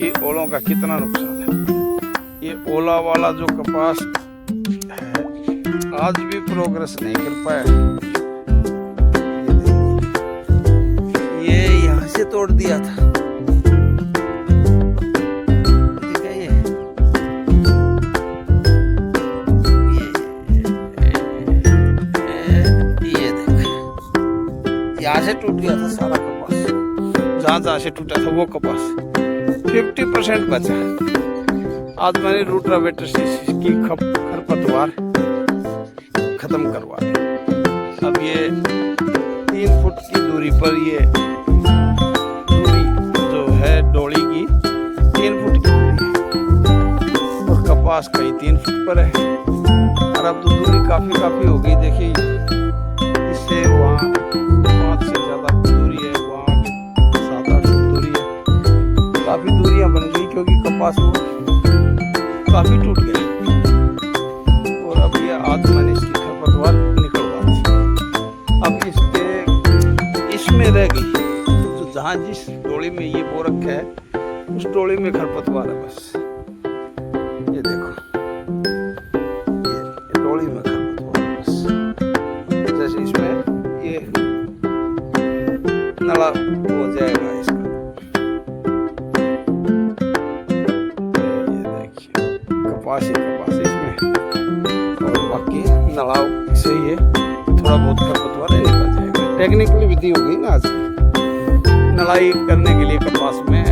कि ओलों का कितना नुकसान है। ये ओला वाला जो कपास है आज भी प्रोग्रेस नहीं कर पाया। ये यहाँ से तोड़ दिया था, यहाँ से टूट गया था सारा कपास, जहाँ से टूटा था वो कपास 50% बचा। आज मैंने रोटावेटर से इसकी खरपतवार खत्म करवा दी। अब ये 3 फुट की दूरी पर ये दूरी जो है डोली की 3 फुट की दूरी है और कपास कहीं 3 फुट पर है। और अब तो दूरी काफी हो गई। देखिए इससे वहाँ 5 से ज्यादा दूरी है, वहाँ 7-8 फुट दूरी है। काफी दूरियां बन गई क्योंकि कपास वो काफी टूट गया। और अब ये आज मैंने इसकी खरपतवार निकलवा दी। अब इसमें रह गई जो जहाँ जिस डोली में ये बो रखा है उस डोली में खरपतवार है बस। ये देखो ये डोली में खरपतवार है बस। जैसे इसमें ये नला हो जाएगा इसका। ये देखिए कपास ही कपास इसमें और बाकी नलाव से ये थोड़ा बहुत खरपतवार निकल जाएगा। टेक्निकली विधि होगी ना आज नलाई करने के लिए कपास में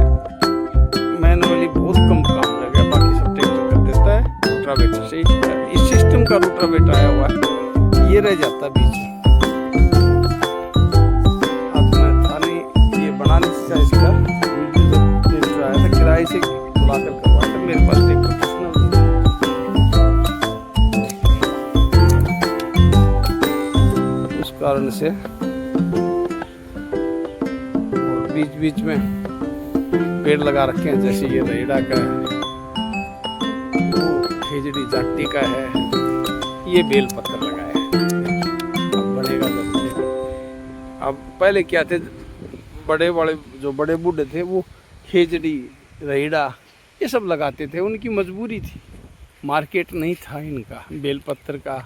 मैनुअली बहुत कम काम लगेगा, बाकी सब ट्रैक्टर कर देता है। रोटावेटर से इस सिस्टम का रोटावेटर आया हुआ है, ये रह जाता है बीच में। किराए से बुलाकर करवाया था, मेरे पास ट्रैक्टर उस कारण से। और बीच में पेड़ लगा रखे हैं, जैसे ये रेड़ा का है, वो खेजड़ी जाटी का है, ये बेल पत्थर लगाया है। अब बनेगा जब बनेगा। अब पहले क्या थे बड़े वाले जो बड़े बूढ़े थे वो खेजड़ी रेड़ा ये सब लगाते थे, उनकी मजबूरी थी, मार्केट नहीं था इनका बेलपत्र का,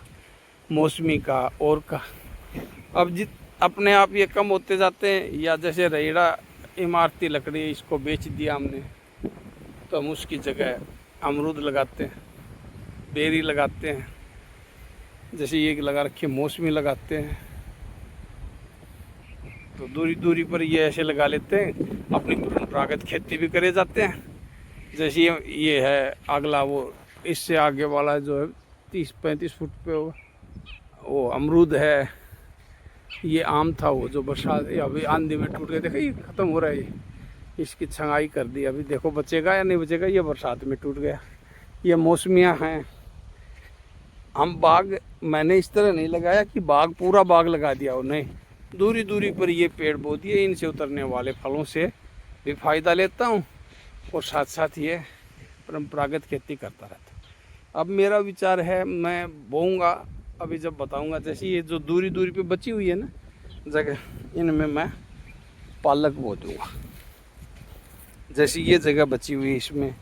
मौसमी का और का। अब अपने आप ये कम होते जाते हैं। या जैसे रेड़ा इमारती लकड़ी इसको बेच दिया हमने, तो हम उसकी जगह अमरूद लगाते हैं, बेरी लगाते हैं, जैसे ये लगा रखी मौसमी लगाते हैं। तो दूरी पर ये ऐसे लगा लेते हैं, अपनी परंपरागत खेती भी करे जाते हैं। जैसे ये है अगला, वो इससे आगे वाला जो है 30-35 फुट पे वो अमरूद है। ये आम था वो जो बरसात अभी आंधी में टूट गया, देखो ये ख़त्म हो रहा है। इसकी छंगाई कर दी, अभी देखो बचेगा या नहीं बचेगा, ये बरसात में टूट गया। ये मौसमियाँ हैं। हम बाग मैंने इस तरह नहीं लगाया कि बाग पूरा बाग लगा दिया हो, नहीं, दूरी पर ये पेड़ बो दिए। इनसे उतरने वाले फलों से भी फायदा लेता हूँ और साथ साथ ये परंपरागत खेती करता रहता हूँ। अब मेरा विचार है मैं बोऊंगा, अभी जब बताऊंगा। जैसे ये जो दूरी पे बची हुई है ना जगह, इनमें मैं पालक बो दूँगा। जैसे ये जगह बची हुई है इसमें,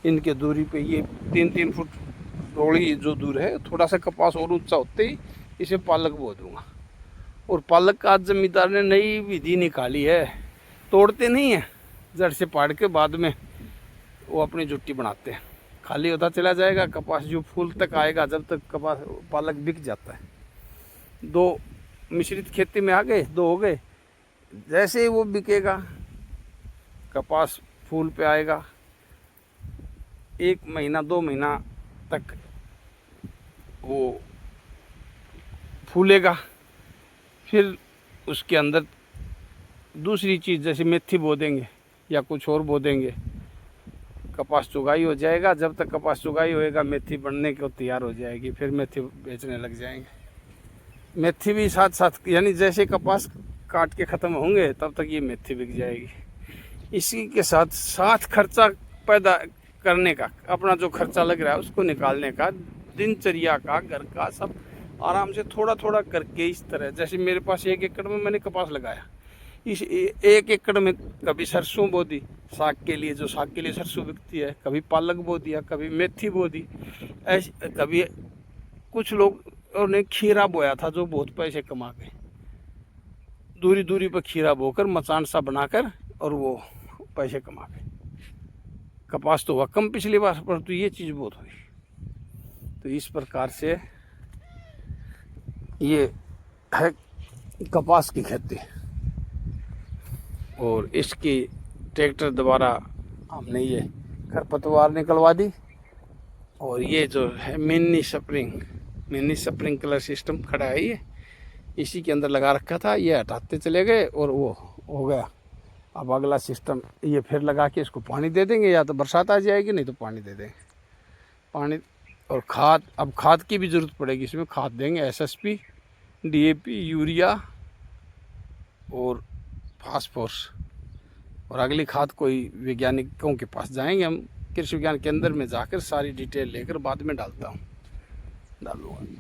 इनके दूरी पे ये 3-3 फुट थोड़ी जो दूर है, थोड़ा सा कपास और ऊंचा होते ही इसे पालक बो दूँगा। और पालक का आज जमींदार ने नई विधि निकाली है, तोड़ते नहीं है, जड़ से पाड़ के बाद में वो अपनी जुट्टी बनाते हैं। खाली होता चला जाएगा कपास, जो फूल तक आएगा जब तक कपास पालक बिक जाता है। 2 मिश्रित खेती में आ गए, 2 हो गए। जैसे ही वो बिकेगा कपास फूल पे आएगा, 1 महीना 2 महीना तक वो फूलेगा। फिर उसके अंदर दूसरी चीज़ जैसे मेथी बो देंगे या कुछ और बो देंगे, कपास चुगाई हो जाएगा। जब तक कपास चुगाई होएगा मेथी बनने को तैयार हो जाएगी, फिर मेथी बेचने लग जाएंगे। मेथी भी साथ साथ, यानी जैसे कपास काट के ख़त्म होंगे तब तक ये मेथी बिक जाएगी। इसी के साथ साथ खर्चा पैदा करने का, अपना जो खर्चा लग रहा है उसको निकालने का, दिनचर्या का, घर का, सब आराम से थोड़ा थोड़ा करके इस तरह। जैसे मेरे पास 1 एकड़ में मैंने कपास लगाया, इस 1 एकड़ में कभी सरसों बो दी, साग के लिए, जो साग के लिए सरसों बिकती है, कभी पालक बो दिया, कभी मेथी बो दी, ऐसे कभी कुछ लोगों ने खीरा बोया था जो बहुत पैसे कमा गए, दूरी दूरी पर खीरा बोकर मचान सा बनाकर, और वो पैसे कमा गए। कपास तो हुआ कम पिछली बार, परंतु ये चीज़ बहुत हुई। तो इस प्रकार से ये है कपास की खेती। और इसकी ट्रैक्टर द्वारा हमने ये खरपतवार निकलवा दी। और ये जो है मिनी स्प्रिंकलर सिस्टम खड़ा है, ये इसी के अंदर लगा रखा था, ये हटाते चले गए और वो हो गया। अब अगला सिस्टम ये फिर लगा के इसको पानी दे देंगे, या तो बरसात आ जाएगी, नहीं तो पानी दे देंगे। पानी और खाद, अब खाद की भी ज़रूरत पड़ेगी, इसमें खाद देंगे SSP, DAP, यूरिया और फास्फोरस। और अगली खाद कोई वैज्ञानिकों के पास जाएंगे हम, कृषि विज्ञान केंद्र में जाकर सारी डिटेल लेकर बाद में डालूँगा।